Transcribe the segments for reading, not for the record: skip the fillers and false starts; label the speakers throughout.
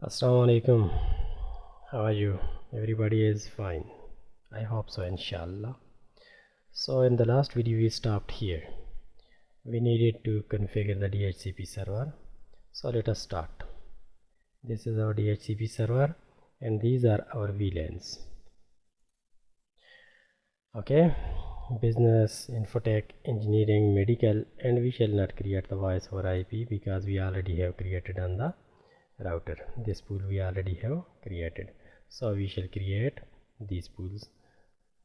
Speaker 1: Assalamu alaikum. How are you? Everybody is fine. I hope so, inshallah. So in the last video we stopped here. We needed to configure the Dhcp server. So let us start. This is our Dhcp server and these are our VLANs. Okay, business, infotech, engineering, medical, and we shall not create the voice over IP because we already have created on the router. This pool we already have created, so we shall create these pools.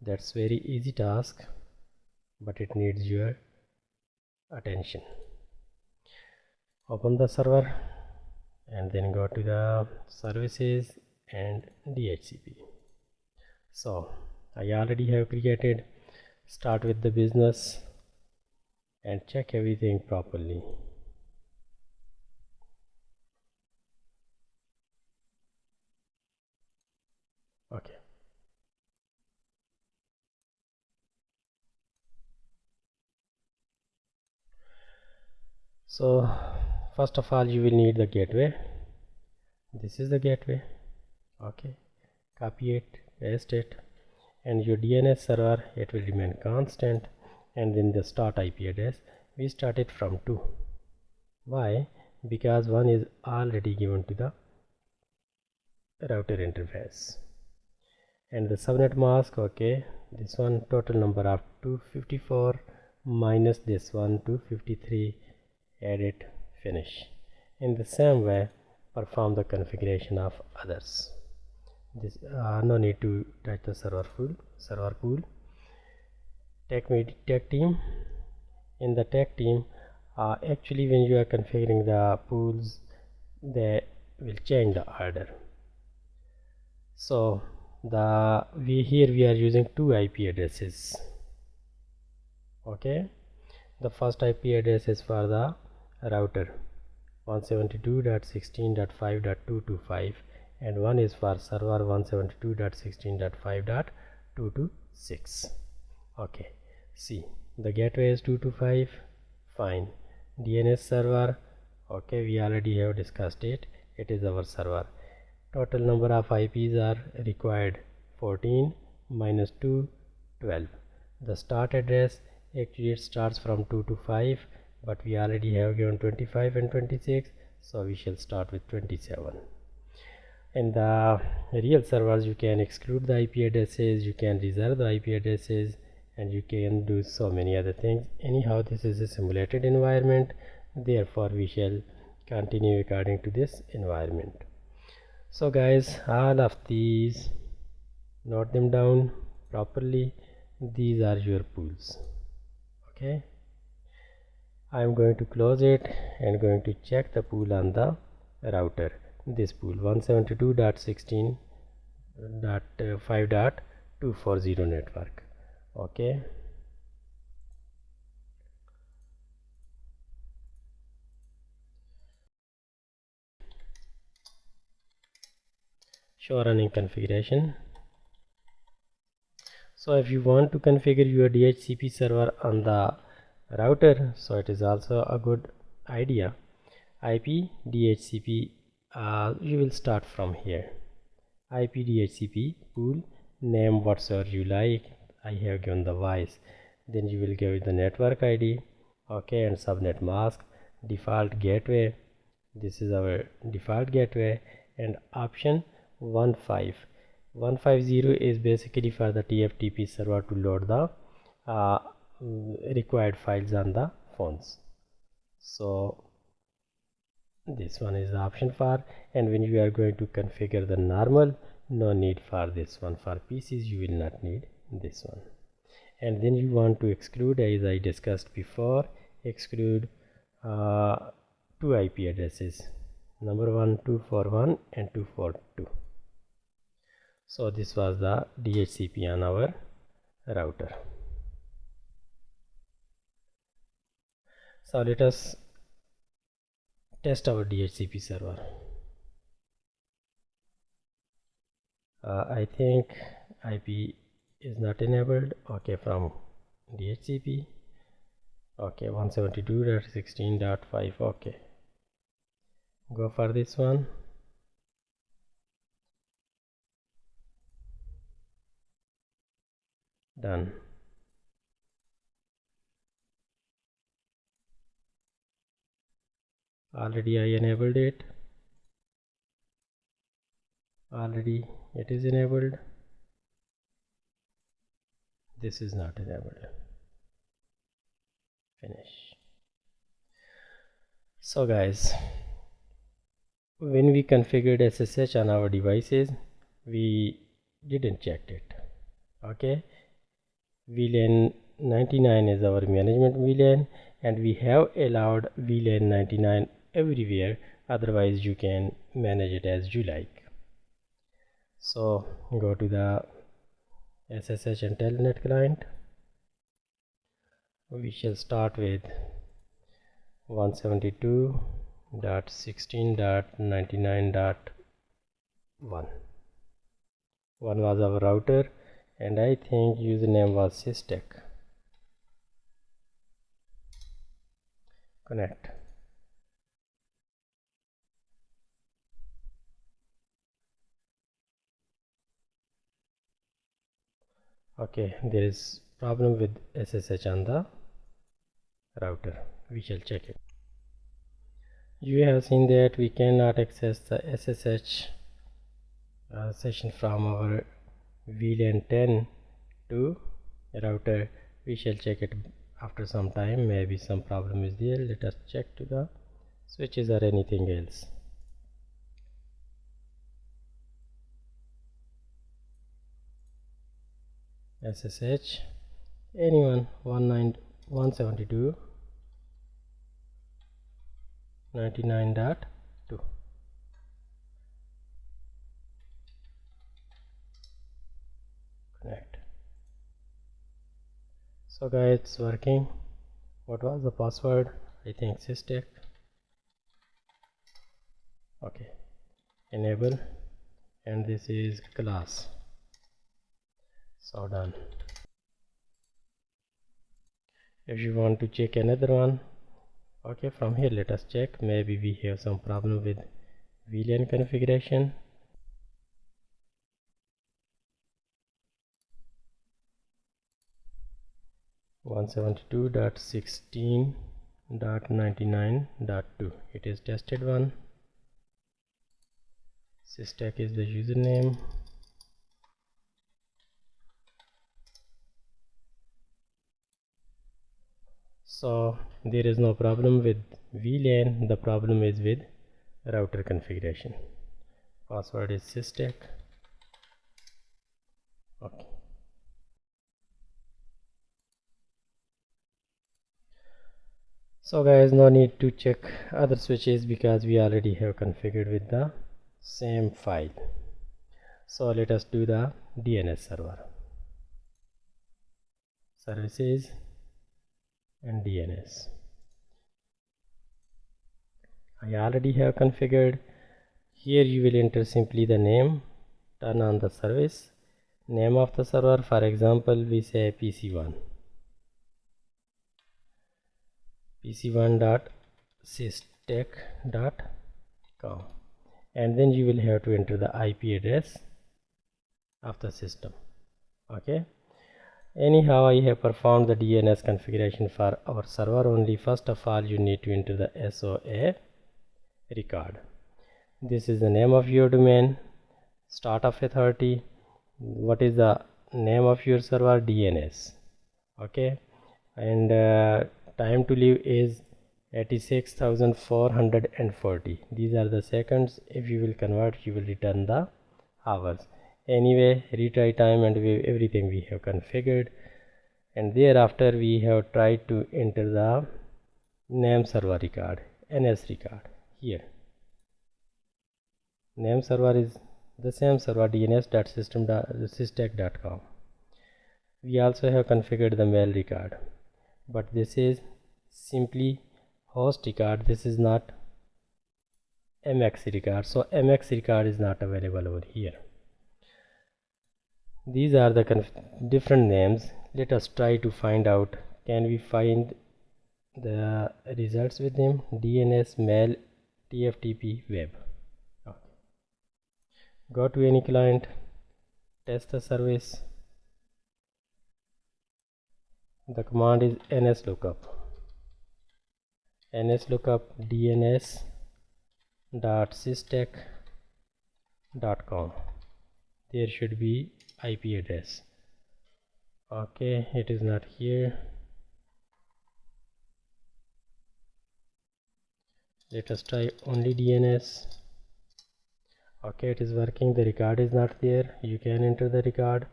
Speaker 1: That's very easy task, but it needs your attention. Open the server and then go to the services and DHCP. So I already have created. Start with the business and check everything properly. Okay. So first of all you will need the gateway. This is the gateway. Okay, copy it, paste it, and your DNS server, it will remain constant. And then the start IP address, we start it from 2. Why? Because 1 is already given to the router interface. And the subnet mask, okay, this one total number of 254 minus this one 253, add it, finish. In the same way perform the configuration of others. This no need to touch the server pool. Tech team. In the tech team, actually when you are configuring the pools, they will change the order. So here we are using 2 IP addresses. Okay, the first IP address is for the router 172.16.5.225 and one is for server 172.16.5.226. okay, see, the gateway is 225, fine. DNS server, okay, we already have discussed it. It is our server. Total number of IPs are required 14 minus 2, 12. The start address, actually it starts from 2 to 5, but we already have given 25 and 26, so we shall start with 27. In the real servers you can exclude the IP addresses, you can reserve the IP addresses, and you can do so many other things. Anyhow, this is a simulated environment, therefore we shall continue according to this environment. So guys, all of these, note them down properly. These are your pools. Okay, I am going to close it and going to check the pool on the router. This pool 172.16.5.240 network. Okay, show running configuration. So if you want to configure your DHCP server on the router, so it is also a good idea. IP DHCP, you will start from here. IP DHCP pool name whatsoever you like. I have given the voice. Then you will give the network ID, okay, and subnet mask, default gateway. This is our default gateway, and option 150 is basically for the Tftp server to load the required files on the phones. So this one is the option for, and when you are going to configure the normal, no need for this one. For PCs you will not need this one. And then you want to exclude, as I discussed before, exclude 2 IP addresses, number 1 241 and 242. so this was the DHCP on our router. So let us test our DHCP server. I think IP is not enabled. Okay, from DHCP, okay, 172.16.5. okay, go for this one. Done. Already I enabled it. Already it is enabled. This is not enabled. Finish. So guys, when we configured SSH on our devices, we didn't check it. Okay, VLAN 99 is our management VLAN, and we have allowed VLAN 99 everywhere, otherwise you can manage it as you like. So go to the SSH and Telnet client. We shall start with 172.16.99.1. One was our router, and I think username was SysTech. Connect. Okay, there is problem with SSH on the router. We shall check it. You have seen that we cannot access the SSH session from our VLAN 10 to router. We shall check it after some time. Maybe some problem is there. Let us check to the switches or anything else. SSH anyone 172.99.2. Connect. So guys, it's working. What was the password? I think SysTech. Okay, enable, and this is class. So done. If you want to check another one, okay, from here let us check. Maybe we have some problem with VLAN configuration. .172.16.99.2. It is tested one. SysTech is the username. So there is no problem with VLAN, the problem is with router configuration. Password is SysTech. Okay. So guys, no need to check other switches because we already have configured with the same file. So let us do the DNS server. Services and DNS. I already have configured. Here you will enter simply the name, turn on the service, name of the server. For example, we say PC1. PC1.systech.com, and then you will have to enter the IP address of the system. Okay. Anyhow, I have performed the DNS configuration for our server only. First of all, you need to enter the SOA record. This is the name of your domain, start of authority. What is the name of your server? DNS. Okay, and time to live is 86,440. These are the seconds. If you will convert, you will return the hours. Anyway, retry time and everything we have configured, and thereafter we have tried to enter the name server record, NS record. Here name server is the same server, dns.systech.com. We also have configured the mail record, but this is simply host record. This is not MX record, so MX record is not available over here. These are the different names. Let us try to find out, can we find the results with them? DNS, mail, TFTP, web. Okay. Go to any client, test the service, The command is nslookup dns.systech.com. There should be IP address. Okay, it is not here. Let us try only DNS. Okay, it is working. The record is not there. You can enter the record.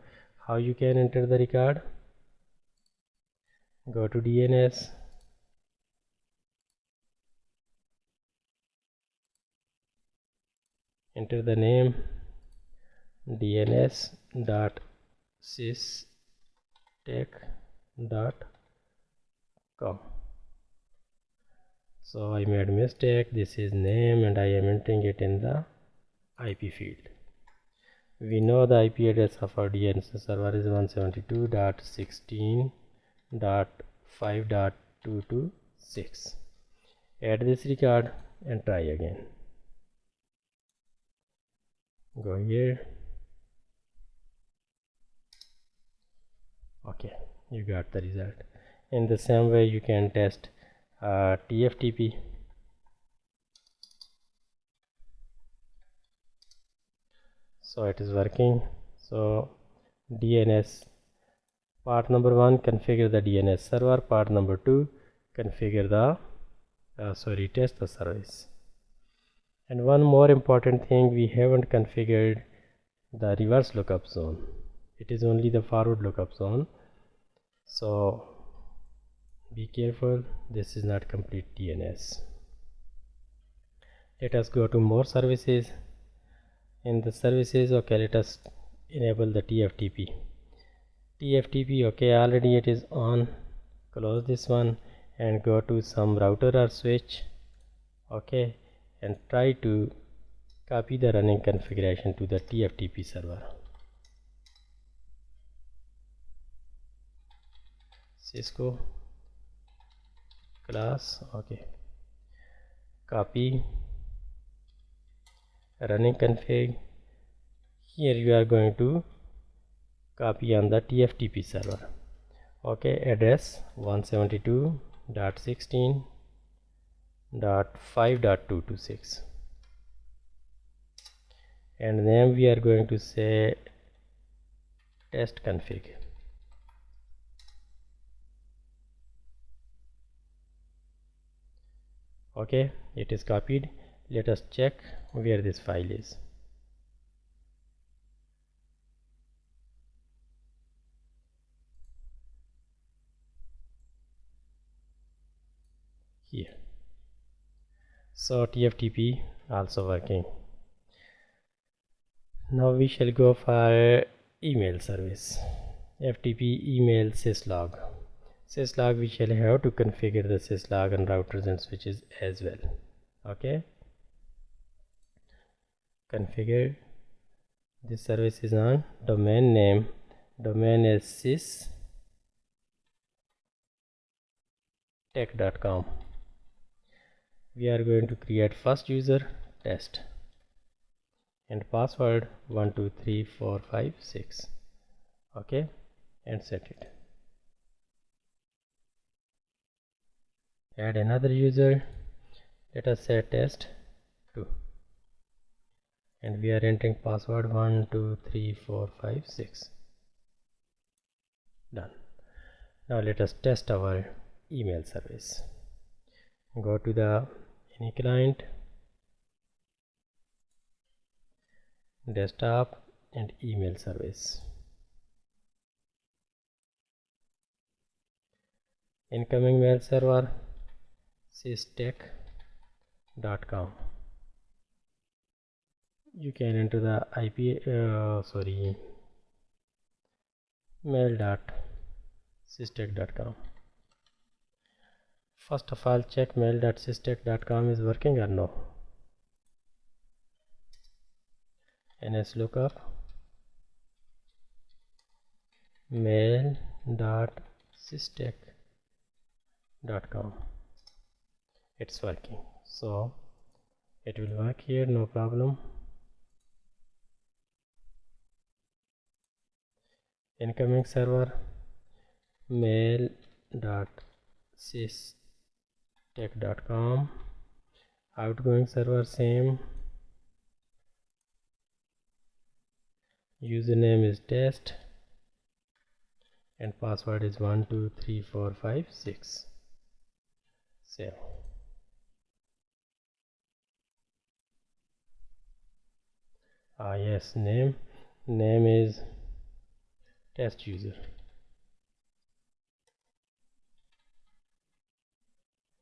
Speaker 1: How you can enter the record? Go to DNS, enter the name dns.systech.com. So I made mistake. This is name and I am entering it in the IP field. We know the IP address of our DNS server is 172.16.5.226. Add this record and try again. Go here. Okay, you got the result. In the same way you can test TFTP. So it is working. So DNS part number 1, configure the DNS server. Part number 2, configure the test the service. And one more important thing, we haven't configured the reverse lookup zone. It is only the forward lookup zone. So be careful, this is not complete DNS. Let us go to more services. In the services, okay, let us enable the TFTP. Okay, already it is on. Close this one and go to some router or switch. Okay, and try to copy the running configuration to the TFTP server. Cisco class, okay, copy running config. Here you are going to copy on the TFTP server. Okay, address 172.16.5.226 and then we are going to say test config. Okay, it is copied. Let us check where this file is. Here. So TFTP also working. Now we shall go for email service. FTP email SysLog. SysLog we shall have to configure the SysLog on routers and switches as well. Okay. Configure. This service is on. Domain name. Domain is SysTech.com. We are going to create first user test and password 123456. Okay, and set it. Add another user. Let us say test 2 and we are entering password 123456. Done. Now let us test our email service. Go to the any client, desktop and email service. Incoming mail server SysTech.com. You can enter the IP mail.systech.com. First of all, check mail.systech.com is working or no. nslookup mail.systech.com. It's working, so it will work here, no problem. Incoming server mail mail.systech.com. Outgoing server same, username is test, and password is 123456. Save. Yes, name is test user,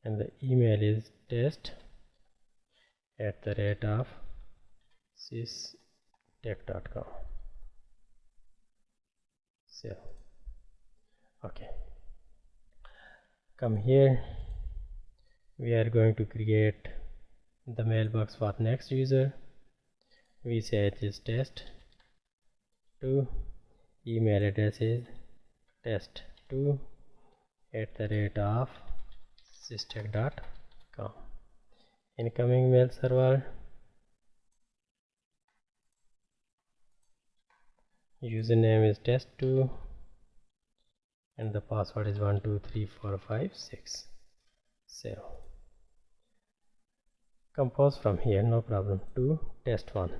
Speaker 1: and the email is test@systech.com. So okay, come here. We are going to create the mailbox for next user. We say it is test2, email address is test2@systech.com. Incoming mail server, username is test2, and the password is 123456. Save. Compose from here, no problem, to test1,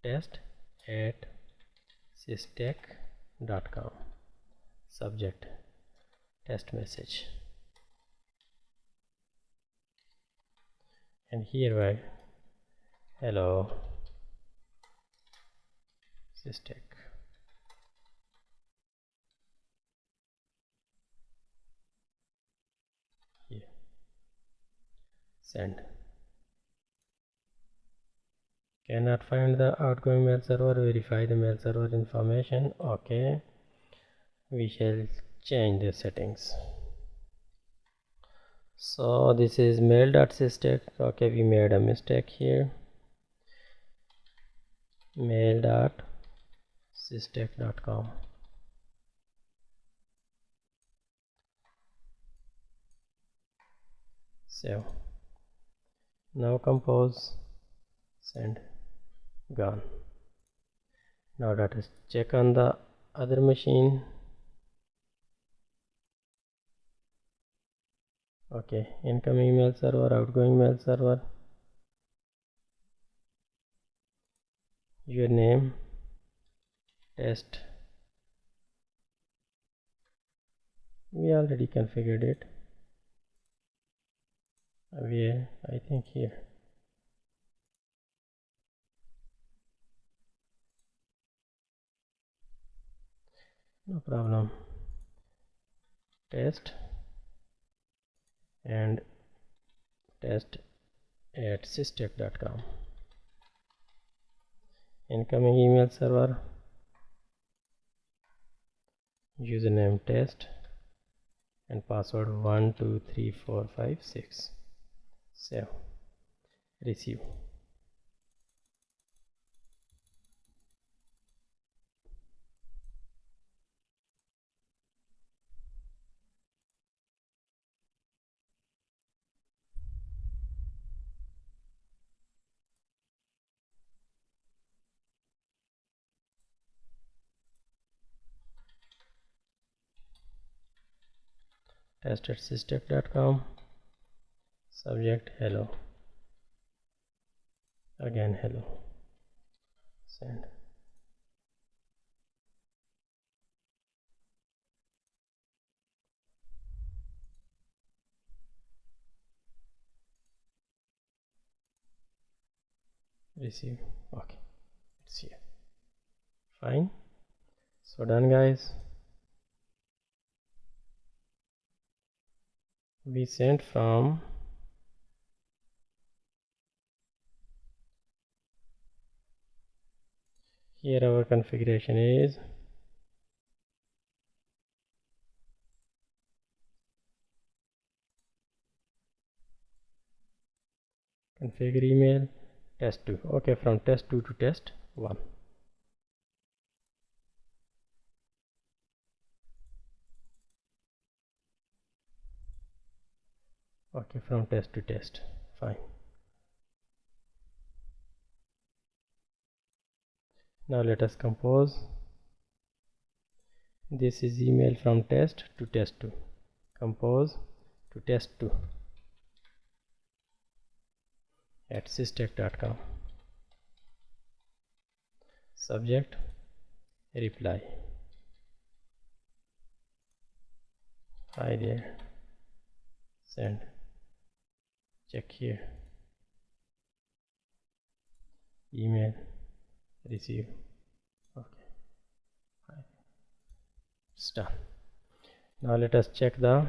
Speaker 1: test@systech.com. Subject test message, and here we hello SysTech. Here, send. Cannot find the outgoing mail server. Verify the mail server information. Okay, we shall change the settings. So this is mail.systech. Okay, we made a mistake here. mail.systech.com. Save. Now compose, send, gone. Now let us check on the other machine. Okay, incoming mail server, outgoing mail server, your name, test. We already configured it. Where? I think here. No problem. Test and test@systech.com. Incoming email server, username test, and password 123456. Save. Receive. Test@systech.com. Subject hello. Again hello. Send. Receive. Okay, it's here. Fine. So done, guys. We sent from here. Our configuration is configure email test2. Okay, from test2 to test1. Okay, from test to test. Fine. Now let us compose. This is email from test to test2. compose to test2 at systech.com. Subject reply. Hi there, send. Check here. Email receive. Okay, it's done. Now let us check the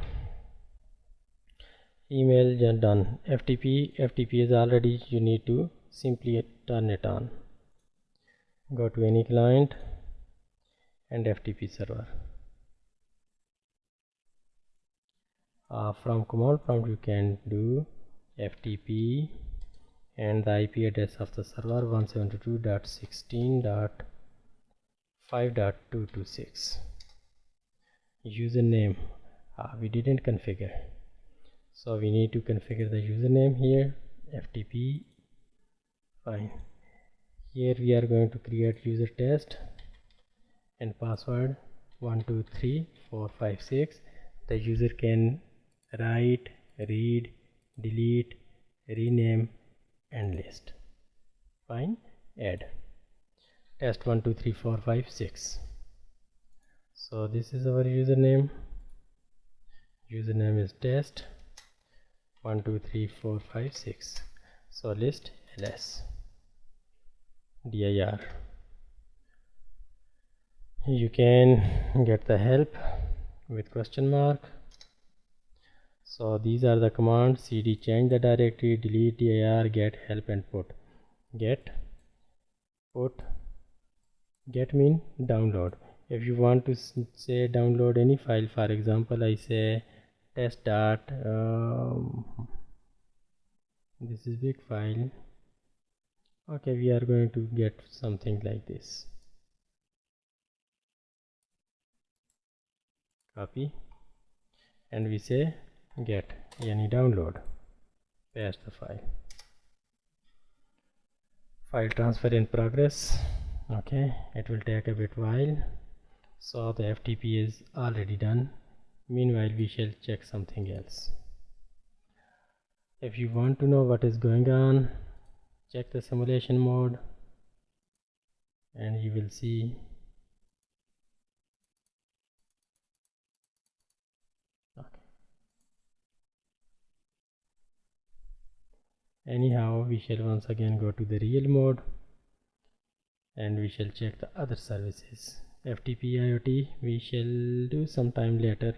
Speaker 1: email done. FTP is already, you need to simply turn it on. Go to any client and FTP server. From command prompt you can do FTP and the IP address of the server 172.16.5.226. Username we didn't configure, so we need to configure the username here. FTP, fine. Here we are going to create user test and password 123456. The user can write, read, delete, rename and list. Fine. Add test 123456. So this is our username. Username is test 123456. So list ls dir. You can get the help with question mark. So these are the commands: cd change the directory, delete dir, get help and put. Get mean download. If you want to say download any file, for example I say test dot this is big file. Okay, we are going to get something like this. Copy and we say get any download, paste the file. File transfer in progress. Okay, it will take a bit while. So the FTP is already done. Meanwhile we shall check something else. If you want to know what is going on, check the simulation mode and you will see. Anyhow, we shall once again go to the real mode and we shall check the other services. FTP IoT we shall do sometime later.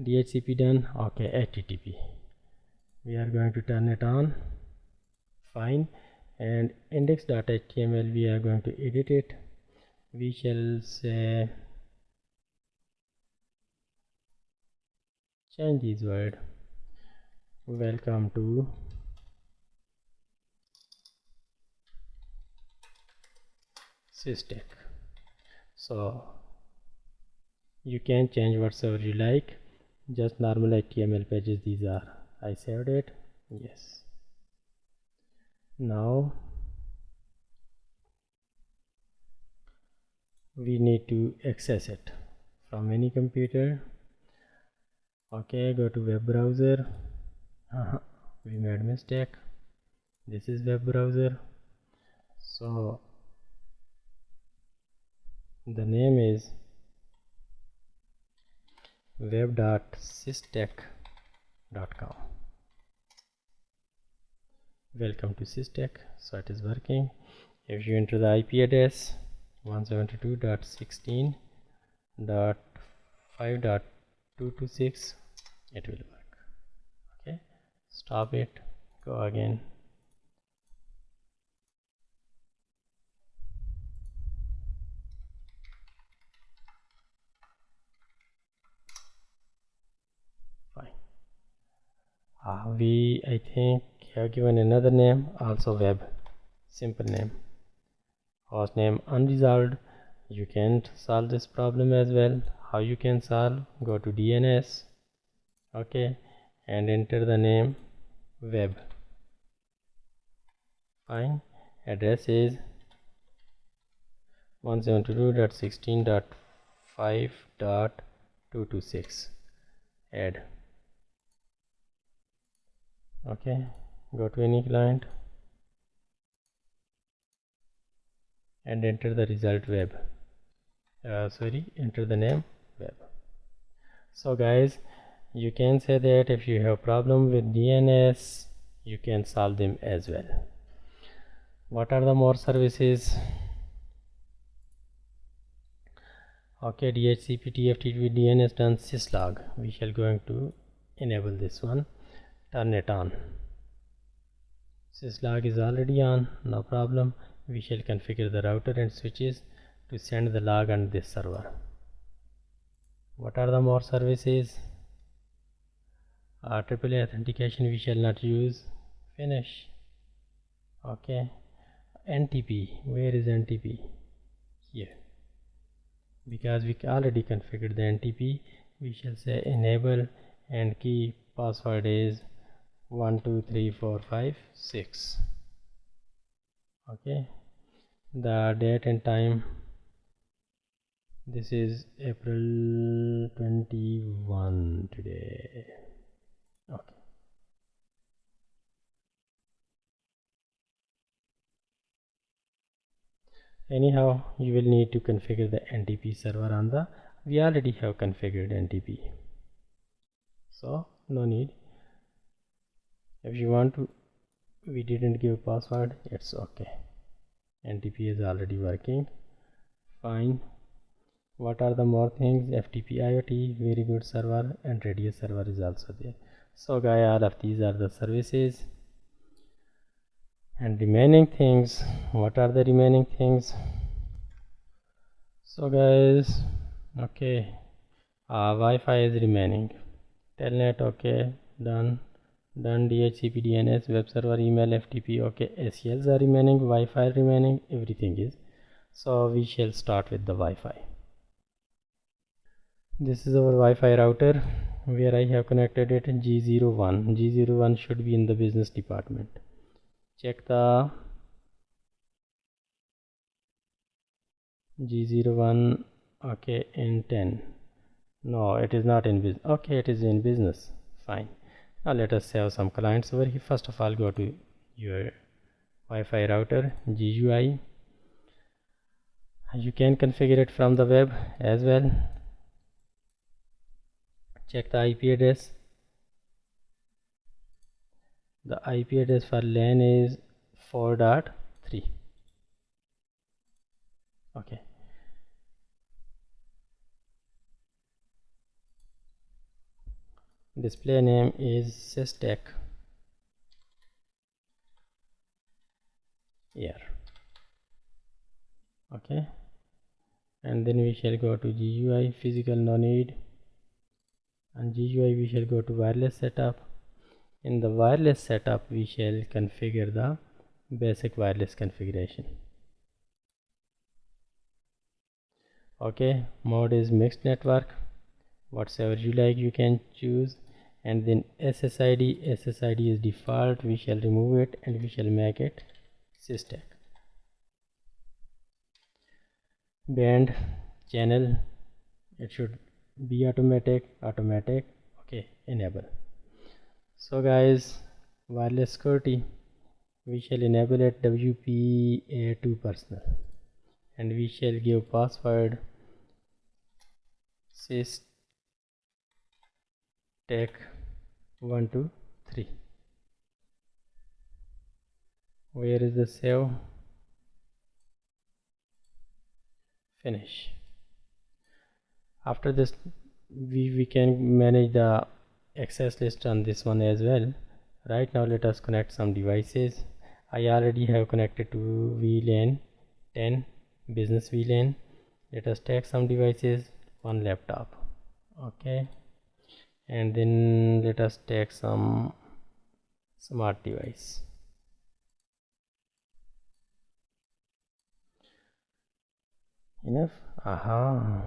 Speaker 1: DHCP done. Okay, HTTP we are going to turn it on. Fine. And index.html we are going to edit it. We shall say change this word. Welcome to SysTech. So you can change whatsoever you like, just normal HTML pages these are. I saved it. Yes. Now we need to access it from any computer. Okay, go to web browser. We made mistake. This is web browser. So the name is web.systech.com. Welcome to SysTech. So it is working. If you enter the IP address 172.16.5.226, it will work. Okay, stop it, go again. I think have given another name, also web, simple name. Host name unresolved. You can solve this problem as well. How you can solve? Go to DNS, okay, and enter the name web. Fine. Address is 172.16.5.226. add. Okay, go to any client and enter the result web. Enter the name web. So guys, you can say that if you have problem with DNS, you can solve them as well. What are the more services? Okay, DHCP, TFTP, DNS done, SysLog. We shall going to enable this one, turn it on. SysLog is already on, no problem. We shall configure the router and switches to send the log on this server. What are the more services? AAA authentication we shall not use. Finish. Okay. NTP. Where is NTP? Here. Because we already configured the NTP, we shall say enable and key password is 123456. Okay. The date and time, this is April 21 today. Okay. Anyhow, you will need to configure the NTP server on the, we already have configured NTP, so no need. If you want to, we didn't give password, it's okay. NTP is already working fine. What are the more things? FTP IoT, very good server, and Radius server is also there. So guys, all of these are the services. And remaining things, what are the remaining things? So guys, okay, Wi-Fi is remaining, telnet, okay, done, DHCP, DNS, web server, email, FTP, okay, ACLs are remaining, Wi-Fi remaining, everything is. So we shall start with the Wi-Fi. This is our Wi-Fi router where I have connected it in G01. G01 should be in the business department. Check the G01. Okay, in 10. No, it is not in business. Okay, it is in business. Fine. Now let us have some clients over here. First of all, go to your Wi-Fi router, GUI. You can configure it from the web as well. Check the IP address. The IP address for LAN is 4.3. Okay. Display name is SysTech here. Okay. And then we shall go to GUI, physical no need. And GUI we shall go to wireless setup. In the wireless setup we shall configure the basic wireless configuration. Okay, mode is mixed network, whatsoever you like you can choose. And then SSID is default, we shall remove it and we shall make it SysTech. Band channel, it should be automatic. Okay, enable. So guys, wireless security, we shall enable it WPA2 personal, and we shall give password SysTech123. Where is the save? Finish. After this we can manage the access list on this one as well. Right now let us connect some devices. I already have connected to VLAN 10, business VLAN. Let us take some devices, one laptop. Okay, and then let us take some smart device. Enough. Aha.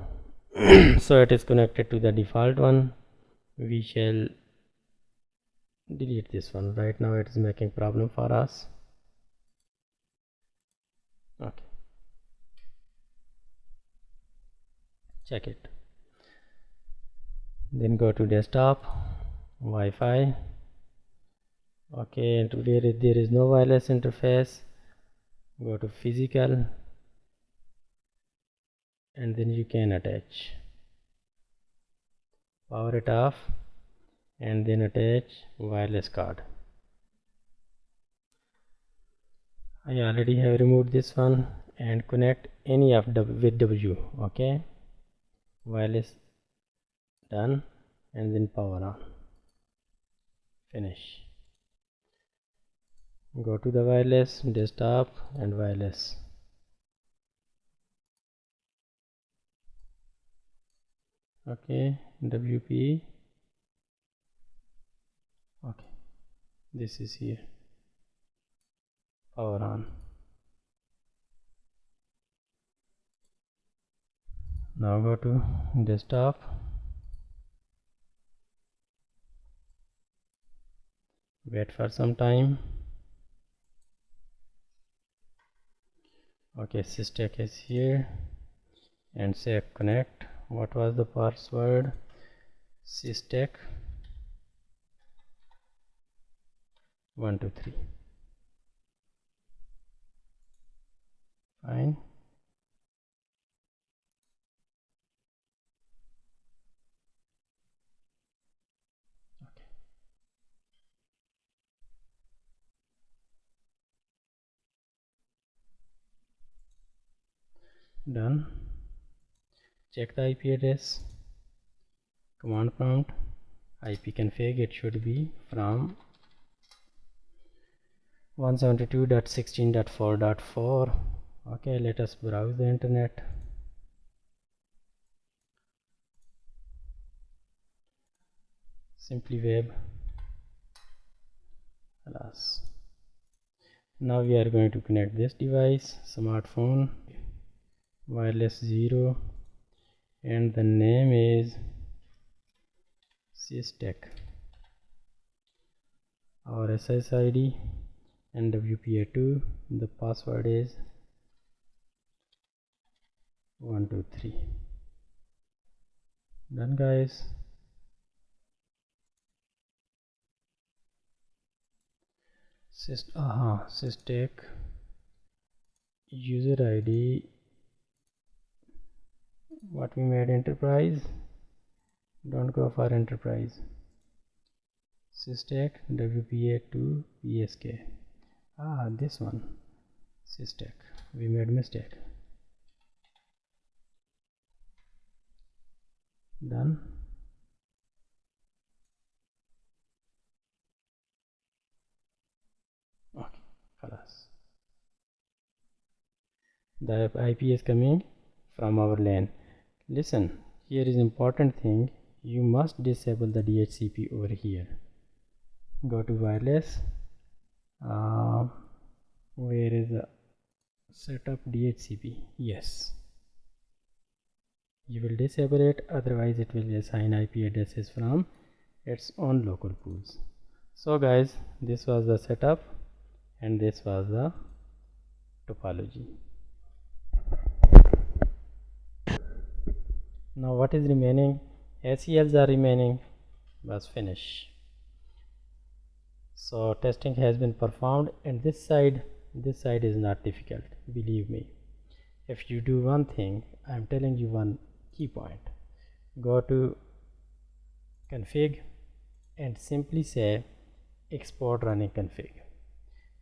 Speaker 1: So it is connected to the default one. We shall delete this one. Right now it is making problem for us. Okay, check it. then go to desktop, Wi-Fi. Okay, and where there is no wireless interface, go to physical, and then you can attach. Power it off and then attach wireless card. I already have removed this one, and connect any of with W. Okay, wireless done, and then power on. Finish. Go to the wireless, desktop, and wireless. Okay, WP. Okay, this is here. Power on. Now go to desktop. Wait for some time. Okay, SysTech is here, and say connect. What was the password? SysTech 1 2 3. Fine. Okay. Done. Check the IP address. Command prompt ipconfig. It should be from 172.16.4.4. Okay, let us browse the internet. Simply web. Alas. Now we are going to connect this device, smartphone, wireless 0, and the name is SysTech. Our SSID and WPA2. The password is 1 2 3. Done, guys. SysTech user ID. What we made enterprise. Don't go for enterprise. SysTech WPA2 PSK. This one. SysTech. We made mistake. Done. Okay, خلاص. The IP is coming from our LAN. Listen, here is important thing. You must disable the DHCP over here. Go to wireless. Where is the setup DHCP? Yes. You will disable it, otherwise it will assign IP addresses from its own local pools. So guys, this was the setup and this was the topology. Now what is remaining? ACLs are remaining. Let's finish. So testing has been performed, and this side is not difficult, believe me. If you do one thing, I am telling you one key point. Go to config and simply say export running config.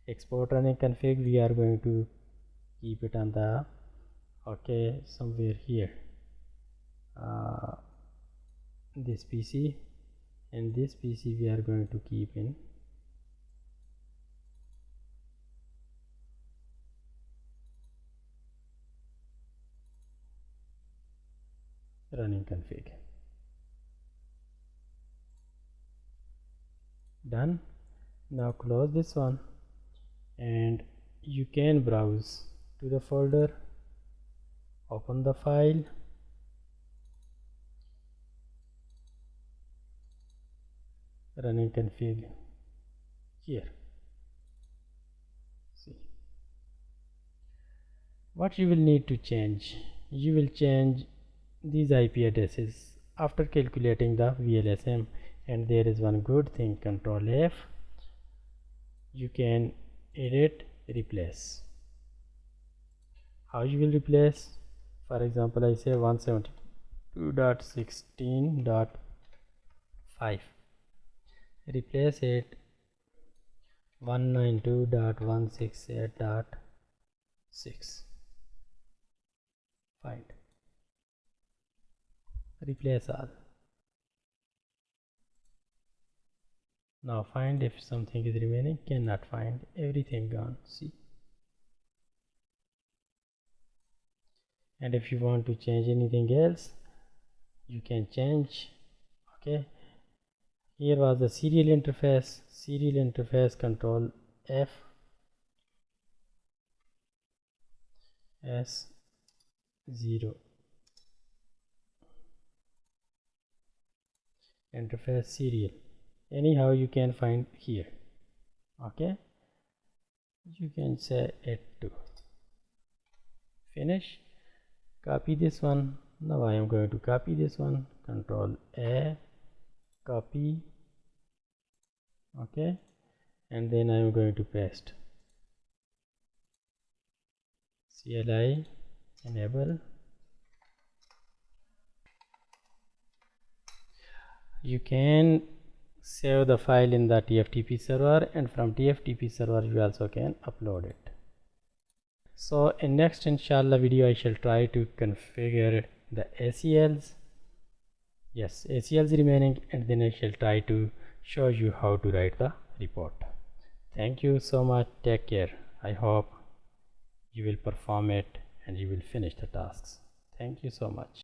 Speaker 1: Export running config, we are going to keep it on the somewhere here, this PC, and this PC we are going to keep in running config. Done. Now close this one and you can browse to the folder, open the file, running config here. See what you will need to change. You will change these IP addresses after calculating the VLSM. And there is one good thing, Control F, you can edit replace. How you will replace? For example, I say 172.16.5, replace it 192.168.6. find, replace all. Now find if something is remaining. Cannot find, everything gone. See. And if you want to change anything else, you can change. Okay, here was the serial interface. Control F, S0, interface serial. Anyhow you can find here. Okay, you can say it to finish. Copy this one. Now I am going to copy this one. Control A, copy. Okay, and then I am going to paste. CLI enable. You can save the file in the TFTP server, and from TFTP server you also can upload it. So in next inshallah video I shall try to configure the ACLs. Yes, ACLs remaining, and then I shall try to show you how to write the report. Thank you so much. Take care. I hope you will perform it and you will finish the tasks. Thank you so much.